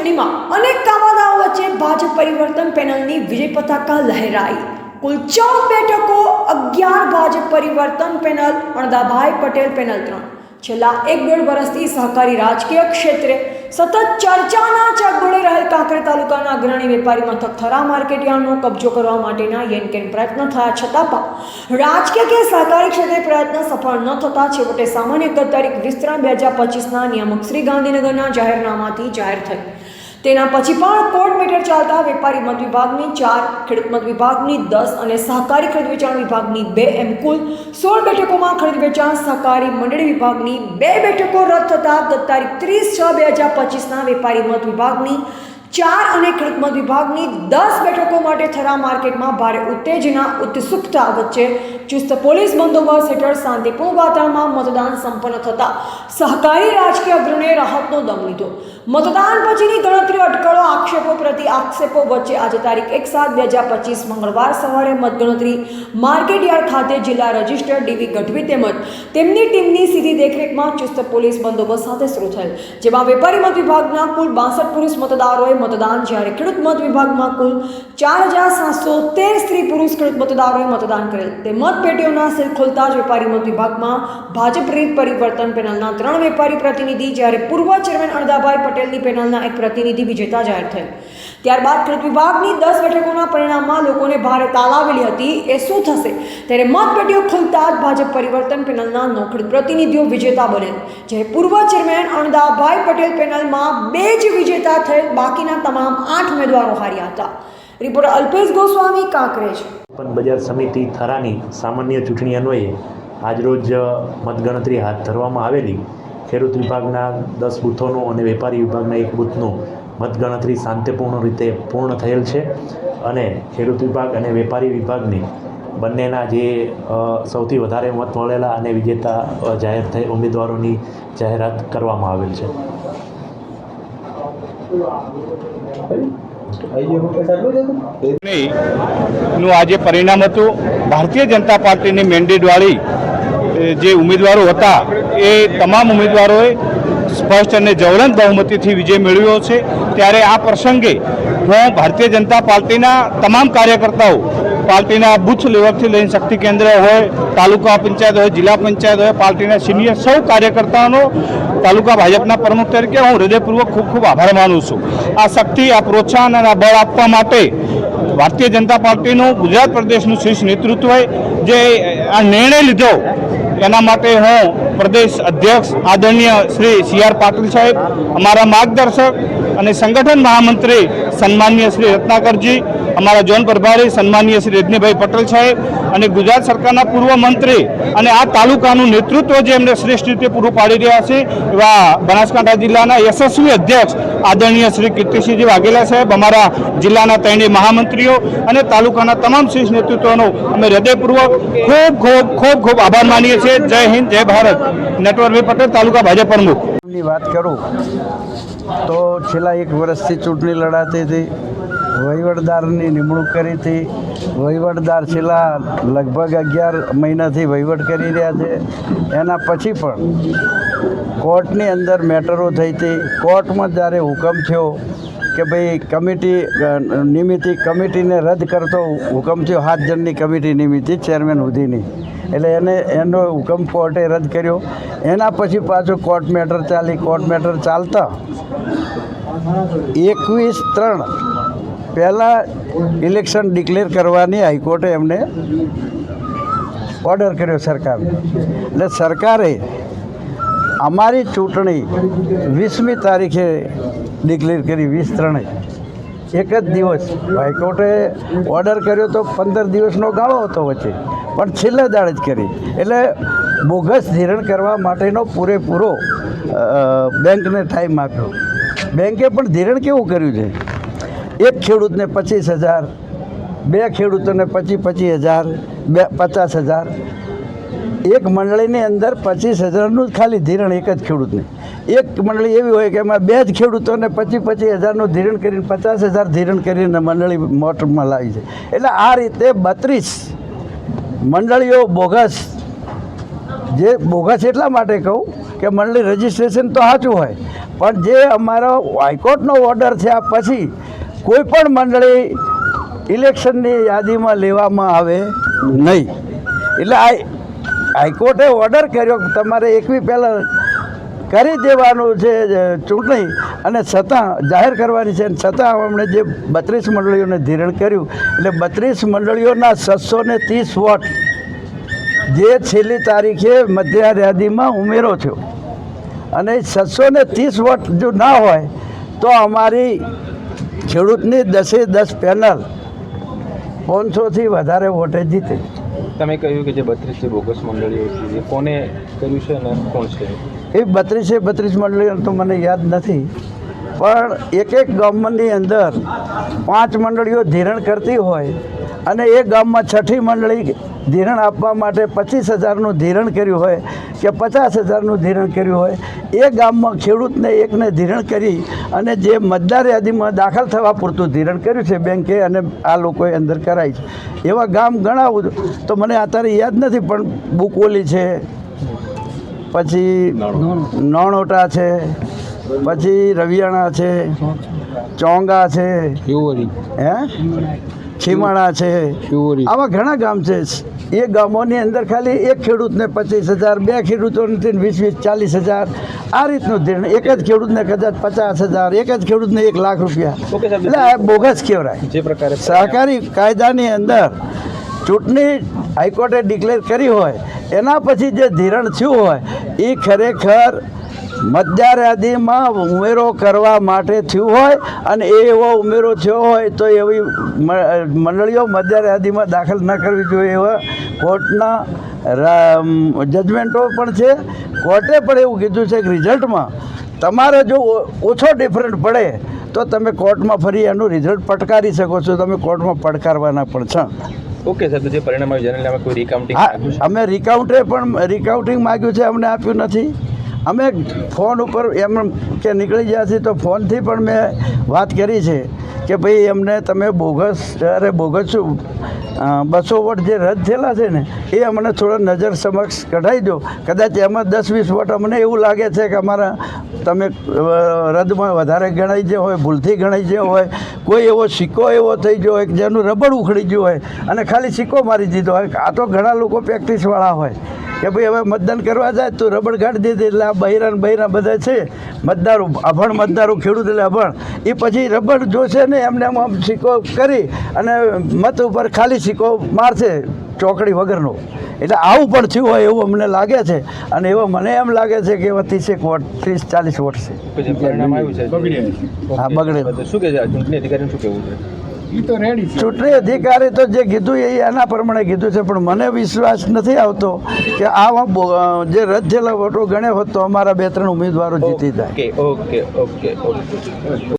ચૂંટણીમાં અનેક કામાદાઓ વચ્ચે ભાજપ પરિવર્તન પેનલની વિજય પતાકા લહેરાઈ। કુલ 14 બેઠકો, 11 ભાજપ પરિવર્તન પેનલ, અણદાભાઈ પટેલ પેનલ 3। છેલ્લા 1.5 વર્ષથી સહકારી રાજકીય ક્ષેત્રે સતત ચર્ચાના ચકડોળે રહેલ કાંકરેજ તાલુકાના અગ્રણી વેપારી મથક થરા માર્કેટયાર્ડનો કબજો કરવા માટેના યેનકેન પ્રયત્ન થયા છતાં પણ રાજકીય કે સહકારી ક્ષેત્રે પ્રયત્ન સફળ ન થતા છેવટે સામાન્ય કર તારીખ 20/3/2025ના નિયામક શ્રી ગાંધીનગરના જાહેરનામાથી જાહેર થઈ। તેના પછી પણ કોર્ટ મેટર ચાલતા વેપારી મત વિભાગની 4, ખેડૂત મત વિભાગની 10 અને સહકારી ખરીદ વેચાણ વિભાગની 2 એમ કુલ 16 બેઠકોમાં ખરીદ વેચાણ સહકારી મંડળી વિભાગની 2 બેઠકો રદ થતા ગત તારીખ 30/6/2025ના વેપારી મત વિભાગની 4 અને ખેડૂત મત વિભાગની 10 બેઠકો માટે થરા માર્કેટમાં ભારે ઉત્તેજના ઉત્સુકતા વચ્ચે ચુસ્ત પોલીસ બંદોબસ્ત હેઠળ શાંતિપૂર્ણ વાતાવરણમાં મતદાન સંપન્ન થતા સહકારી રાજકીય અગ્રણીએ રાહતનો દમ લીધો। મતદાન પછીની ગણતરી અટકળો, આક્ષેપો પ્રતિ આક્ષેપો વચ્ચે આજે તારીખ 1/7/2025 મંગળવાર સવારે મતગણતરી માર્કેટયાર્ડ ખાતે જિલ્લા રજિસ્ટર ડીવી ગઢવી તેમજ તેમની ટીમની સીધી દેખરેખમાં ચુસ્ત પોલીસ બંદોબસ્ત સાથે શરૂ થયેલ, જેમાં વેપારી મત વિભાગના કુલ 62 પુરુષ મતદારોએ મતદાન, જ્યારે ખેડૂત મત વિભાગમાં કુલ 4713 સ્ત્રી પુરુષ ખેડૂત મતદારોએ મતદાન કરેલ। તે મતપેટીઓના સીલ ખોલતા જ વેપારી મત વિભાગમાં ભાજપ પરિવર્તન પેનલના 3 વેપારી પ્રતિનિધિ, જ્યારે પૂર્વ ચેરમેન અણદાભાઈ પટેલની પેનલના એક પ્રતિનિધિ વિજેતા જાહેર થયેલ। ત્યારબાદ ખેડૂત વિભાગની 10 બેઠકોના પરિણામમાં લોકોને ભારે તાલાવેલી હતી। એ શું થશે ત્યારે મતપેટીઓ ખુલતા જ ભાજપ પરિવર્તન પેનલના 9 ખેડૂત પ્રતિનિધિઓ વિજેતા બનેલ, જ્યારે પૂર્વ ચેરમેન અણદાભાઈ પટેલ પેનલમાં 2 જ વિજેતા થયેલ, બાકીના તમામ 8 ઉમેદવારો હાર્યા હતા। રિપોર્ટર અલ્પેશ ગોસ્વામી, કાંકરેજ। બજાર સમિતિ થરાની સામાન્ય ચૂંટણી અન્વયે આજરોજ મતગણતરી હાથ ધરવામાં આવેલી। ખેડૂત વિભાગના 10 બૂથોનું અને વેપારી વિભાગના 1 બૂથનું મતગણતરી શાંતિપૂર્ણ રીતે પૂર્ણ થયેલ છે અને ખેડૂત વિભાગ અને વેપારી વિભાગની બંનેના જે સૌથી વધારે મત મળેલા અને વિજેતા જાહેર થઈ ઉમેદવારોની જાહેરાત કરવામાં આવેલ છે। નું આજે પરિણામ હતું। ભારતીય જનતા પાર્ટીની મેન્ડેટવાળી જે ઉમેદવારો હતા એ તમામ ઉમેદવારોએ સ્પષ્ટ અને જ્વલંત બહુમતીથી વિજય મેળવ્યો છે। ત્યારે આ પ્રસંગે હું ભારતીય જનતા પાર્ટીના તમામ કાર્યકર્તાઓ, પાર્ટીના બૂથ લેવલથી લઈને શક્તિ કેન્દ્ર હોય, તાલુકા પંચાયત હોય, જિલ્લા પંચાયત હોય, પાર્ટીના સિનિયર સૌ કાર્યકર્તાઓનો તાલુકા ભાજપના પ્રમુખ તરીકે હું હૃદયપૂર્વક ખૂબ ખૂબ આભાર માનું છું। આ શક્તિ, આ પ્રોત્સાહન અને આ બળ આપવા માટે ભારતીય જનતા પાર્ટીનું ગુજરાત પ્રદેશનું શીર્ષ નેતૃત્વએ જે આ નિર્ણય લીધો એના માટે હું પ્રદેશ અધ્યક્ષ આદરણીય શ્રી CR પાટીલ સાહેબ, અમારા માર્ગદર્શક અને સંગઠન મહામંત્રી સન્માનીય શ્રી રત્નાકરજી, અમારા ઝોન પ્રભારી સન્માનીય શ્રી રજનીભાઈ પટેલ સાહેબ અને ગુજરાત સરકારના પૂર્વ મંત્રી અને આ તાલુકાનું નેતૃત્વ જે એમને શ્રેષ્ઠ રીતે પૂરું પાડી રહ્યા છે એવા બનાસકાંઠા જિલ્લાના યશસ્વી અધ્યક્ષ આદરણીય શ્રી કીર્તિસિંહજી વાઘેલા સાહેબ, અમારા જિલ્લાના 3 મહામંત્રીઓ અને તાલુકાના તમામ શીર્ષ નેતૃત્વનો અમે હૃદયપૂર્વક ખૂબ આભાર માનીએ છીએ। જય હિન્દ, જય ભારત। નટવરભાઈ પટેલ, તાલુકા ભાજપ પ્રમુખ। ની વાત કરું તો છેલ્લા 1 વર્ષથી ચૂંટણી લડાતી હતી, વહીવટદારની નિમણૂક કરી હતી। વહીવટદાર છેલ્લા લગભગ 11 મહિનાથી વહીવટ કરી રહ્યા છે। એના પછી પણ કોર્ટની અંદર મેટરો થઈ હતી। કોર્ટમાં જ્યારે હુકમ થયો કે ભાઈ કમિટીને રદ કરતો હુકમ થયો, 7 જણની કમિટી નિમિત્તિ ચેરમેન સુધીની, એટલે એનો હુકમ કોર્ટે રદ કર્યો। એના પછી પાછો કોર્ટ મેટર ચાલી। કોર્ટ મેટર ચાલતા 21/3 પહેલાં ઇલેક્શન ડિક્લેર કરવાની હાઈકોર્ટે એમને ઓર્ડર કર્યો સરકારને। એટલે સરકારે અમારી ચૂંટણી 20મી તારીખે ડિક્લેર કરી, 20/3 એક જ દિવસ। હાઈકોર્ટે ઓર્ડર કર્યો તો 15 દિવસનો ગાળો હતો વચ્ચે, પણ છેલ્લે દાડે જ કરી। એટલે બોગસ ધિરણ કરવા માટેનો પૂરેપૂરો બેંકને ટાઈમ આપ્યો। બેંકે પણ ધિરણ કેવું કર્યું છે, એક ખેડૂતને 25,000, 2 ખેડૂતોને 25,000, 50,000, એક મંડળીની અંદર 25,000નું જ ખાલી ધિરણ એક જ ખેડૂતને। એક મંડળી એવી હોય કે એમાં 2 જ ખેડૂતોને 25,000નું ધિરણ કરીને 50,000 ધિરણ કરીને મંડળી મોટરમાં લાવી છે। એટલે આ રીતે 32 મંડળીઓ બોગસ, જે બોગસ એટલા માટે કહું કે મંડળી રજિસ્ટ્રેશન તો સાચું હોય, પણ જે અમારો હાઈકોર્ટનો ઓર્ડર થયા પછી કોઈ પણ મંડળી ઇલેક્શનની યાદીમાં લેવામાં આવે નહીં. એટલે હાઈકોર્ટે ઓર્ડર કર્યો કે તમારે 21 પહેલાં કરી દેવાનું છે ચૂંટણી, અને છતાં જાહેર કરવાની છે. છતાં અમને જે 32 મંડળીઓને ધિરણ કર્યું, એટલે 32 મંડળીઓના 630 વોટ જે છેલ્લી તારીખે મતદાર યાદીમાં ઉમેરો થયો, અને 630 વોટ જો ના હોય તો અમારી ખેડૂતની 10-10 પેનલ 500થી વધારે વોટે જીતે. તમે કહ્યું કે જે 32 જે બોગસ મંડળીઓ છે એ કોને કર્યું છે અને કોણ છે? એ 32 મંડળીઓ તો મને યાદ નથી, પણ એક ગામની અંદર 5 મંડળીઓ ધિરણ કરતી હોય અને એ ગામમાં 6ઠી મંડળી ધિરણ આપવા માટે 25,000નું ધિરણ કર્યું હોય કે 50,000નું ધિરણ કર્યું હોય, એ ગામમાં ખેડૂતને એકને ધિરણ કરી અને જે મતદાર યાદીમાં દાખલ થવા પૂરતું ધિરણ કર્યું છે બેંકે, અને આ લોકોએ અંદર કરાય છે. એવા ગામ ગણાવું તો મને અત્યારે યાદ નથી, પણ બુકોલી છે, પછી નોણોટા છે, પછી રવિયાણા છે, ચોંગા છે, હે ખીમાણા છે, આવા ઘણા ગામ છે. એ ગામોની અંદર ખાલી એક ખેડૂતને 25,000, 2 ખેડૂતોને 20-40,000 આ રીતનું ધિરણ, એક જ ખેડૂતને કદાચ 50,000, એક જ ખેડૂતને 1 લાખ રૂપિયા. એટલે આ બોગસ કહેવાય. જે પ્રકારે સહકારી કાયદાની અંદર ચૂંટણી હાઈકોર્ટે ડિક્લેર કરી હોય એના પછી જે ધિરણ થયું હોય એ ખરેખર મતદાર યાદીમાં ઉમેરો કરવા માટે થયું હોય, અને એ એવો ઉમેરો થયો હોય તો એવી મંડળીઓ મતદાર યાદીમાં દાખલ ન કરવી જોઈએ. એવા કોર્ટના જજમેન્ટો પણ છે. કોર્ટે પણ એવું કીધું છે કે રિઝલ્ટમાં તમારે જો ઓછો ડિફરન્ટ પડે તો તમે કોર્ટમાં ફરી એનું રિઝલ્ટ પટકારી શકો છો. તમે કોર્ટમાં પડકારવાના પણ છો. ઓકે સર, તો જે પરિણામ આવ્યું જેને અમે કોઈ રિકાઉન્ટિંગ હા, અમે રિકાઉન્ટિંગ માગ્યું છે, અમને આપ્યું નથી. અમે ફોન ઉપર એમ કે નીકળી ગયા છીએ તો ફોનથી પણ મેં વાત કરી છે કે ભાઈ એમને તમે બોગસ શું 200 વોટ જે રદ થયેલા છે ને એ અમને થોડા નજર સમક્ષ કઢાવી દો. કદાચ એમાં 10-20 વોટ અમને એવું લાગે છે કે અમારા તમે રદમાં વધારે ગણાઈ ગયો હોય, ભૂલથી ગણાઈ ગયો હોય, કોઈ એવો સિક્કો એવો થઈ ગયો હોય કે જેનું રબડ ઉખડી ગયું હોય અને ખાલી સિક્કો મારી દીધો હોય. આ તો ઘણા લોકો પ્રેક્ટિસવાળા હોય કે ભાઈ હવે મતદાન કરવા જાય તો રબડ કાઢી દીધી, એટલે આ બૈરા બધા છે મતદારો, અભણ મતદારો, ખેડૂત એટલે અભણ, એ પછી રબડ જોશે ને એમને આમ સિક્કો કરી અને મત ઉપર ખાલી સિક્કો મારશે ચોકડી વગરનો. એટલે આવું પણ થયું હોય એવું અમને લાગે છે, અને એવો મને એમ લાગે છે કે એવા 30 વોટ 30-40 વોટ છે. જે પરિણામ આવ્યું છે હા, બગડે. શું કે છે ચૂંટણી અધિકારીનું શું કહેવું છે? ચૂંટણી અધિકારી તો જે કીધું એ એના પ્રમાણે કીધું છે, પણ મને વિશ્વાસ નથી આવતો કે આ જે રદ થયેલા વોટો ગણ્યા હોત તો અમારા 2-3 ઉમેદવારો જીતી જાય. ઓકે.